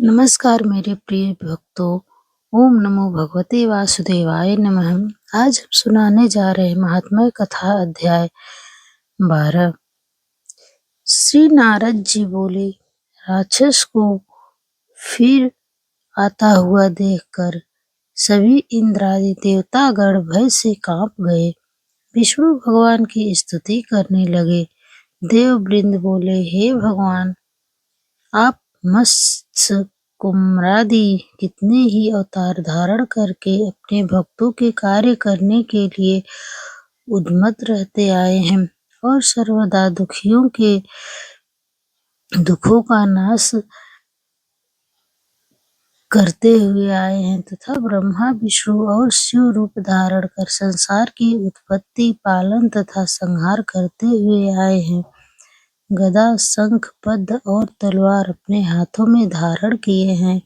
नमस्कार मेरे प्रिय भक्तों। ओम नमो भगवते वासुदेवाय नमः। आज हम सुनाने जा रहे हैं महात्म्य कथा अध्याय 12। श्री नारद जी बोले, राक्षस को फिर आता हुआ देखकर सभी इंद्रादि देवतागण भय से कांप गए। विष्णु भगवान की स्तुति करने लगे। देववृंद बोले, हे भगवान, आप मत्स्य कुम्भरादि कितने ही अवतार धारण करके अपने भक्तों के कार्य करने के लिए उद्यत रहते आए हैं और सर्वदा दुखियों के दुखों का नाश करते हुए आए हैं तथा ब्रह्मा विष्णु और शिव रूप धारण कर संसार की उत्पत्ति, पालन तथा संहार करते हुए आए हैं। गदा, शंख, पद्म और तलवार अपने हाथों में धारण किए हैं।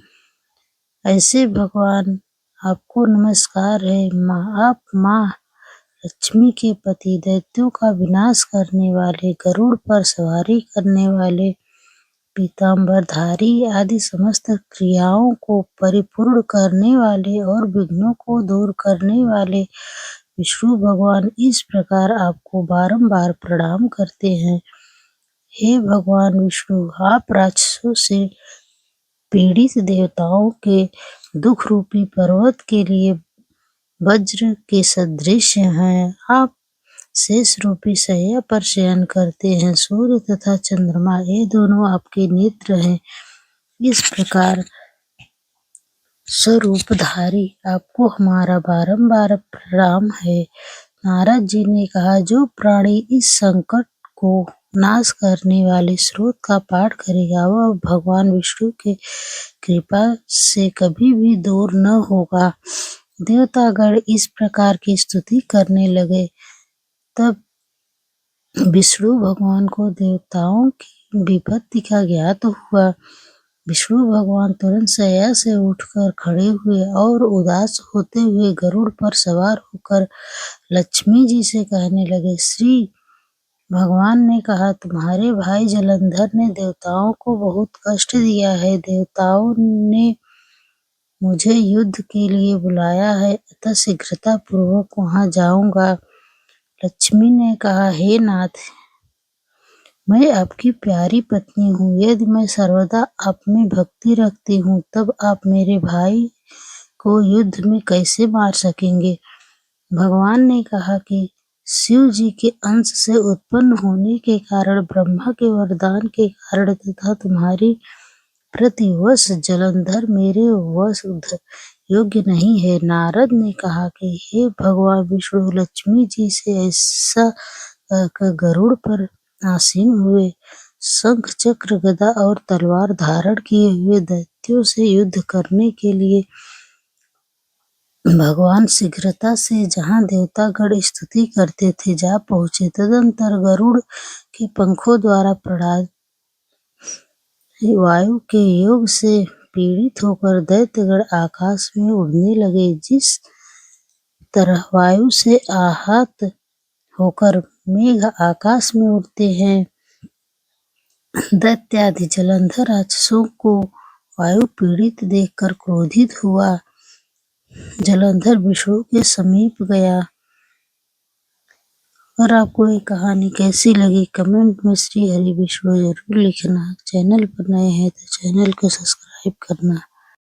ऐसे भगवान आपको नमस्कार है। आप माँ लक्ष्मी के पति, दैत्यों का विनाश करने वाले, गरुड़ पर सवारी करने वाले, पीताम्बरधारी आदि समस्त क्रियाओं को परिपूर्ण करने वाले और विघ्नों को दूर करने वाले विष्णु भगवान इस प्रकार आपको बारंबार प्रणाम करते हैं। हे भगवान विष्णु, आप राक्षसों से पीड़ित देवताओं के दुख रूपी पर्वत के लिए वज्र के सदृश हैं। आप शेष रूपी शैया पर शयन करते हैं। सूर्य तथा चंद्रमा ये दोनों आपके नेत्र हैं। इस प्रकार स्वरूपधारी आपको हमारा बारंबार प्रणाम है। नारद जी ने कहा, जो प्राणी इस संकट को नाश करने वाले स्रोत का पाठ करेगा वह भगवान विष्णु के कृपा से कभी भी दूर न होगा। देवतागण इस प्रकार की स्तुति करने लगे। तब विष्णु भगवान को देवताओं की विपत्ति का ज्ञात हुआ। विष्णु भगवान तुरंत शैया से उठकर खड़े हुए और उदास होते हुए गरुड़ पर सवार होकर लक्ष्मी जी से कहने लगे। श्री भगवान ने कहा, तुम्हारे भाई जलंधर ने देवताओं को बहुत कष्ट दिया है। देवताओं ने मुझे युद्ध के लिए बुलाया है, अतः शीघ्रता पूर्वक वहां जाऊंगा। लक्ष्मी ने कहा, हे नाथ, मैं आपकी प्यारी पत्नी हूँ। यदि मैं सर्वदा आप में भक्ति रखती हूँ तब आप मेरे भाई को युद्ध में कैसे मार सकेंगे। भगवान ने कहा कि शिव जी के अंश से उत्पन्न होने के कारण, ब्रह्मा के वरदान के कारण तथा तुम्हारी प्रतिवश जलंधर मेरे वश योग्य नहीं है। नारद ने कहा कि हे भगवान विष्णु, लक्ष्मी जी से ऐसा कहकर गरुड़ पर आसीन हुए, शंख, चक्र, गदा और तलवार धारण किए हुए दैत्यों से युद्ध करने के लिए भगवान शीघ्रता से जहाँ देवतागण स्तुति करते थे जा पहुँचे। तदंतर गरुड़ के पंखों द्वारा प्रणात वायु के योग से पीड़ित होकर दैत्यगण आकाश में उड़ने लगे। जिस तरह वायु से आहत होकर मेघ आकाश में उड़ते हैं, दैत्यादि जलंधर राक्षसों को वायु पीड़ित देखकर क्रोधित हुआ। जलंधर विष्णु के समीप गया। और आपको ये कहानी कैसी लगी कमेंट में श्री हरि विष्णु जरूर लिखना। चैनल पर नए हैं तो चैनल को सब्सक्राइब करना।